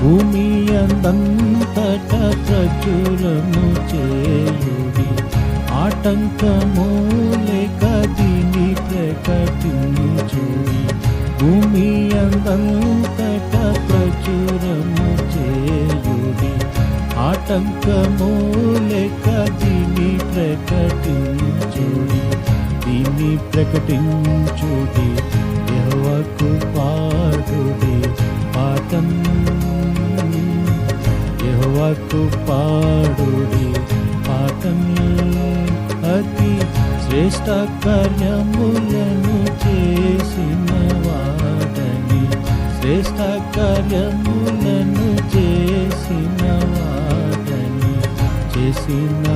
భూమి అందంతట ప్రచురము చేయుడి, ఆటంకము లేక దీని ప్రకటించుడి. భూమి అందంతట ప్రచురము చేయుడి, ఆటంకము లేక దీని ప్రకటించుడి. దీన్ని ప్రకటించుడి, యెహోవాకు పాడుడి పాఠం. యెహోవాకు పాడుడి పాఠం. అతి శ్రేష్ఠ కార్యములను చేసిన వాడని, శ్రేష్ఠ కార్యములను చేసిన వాడని, చేసిన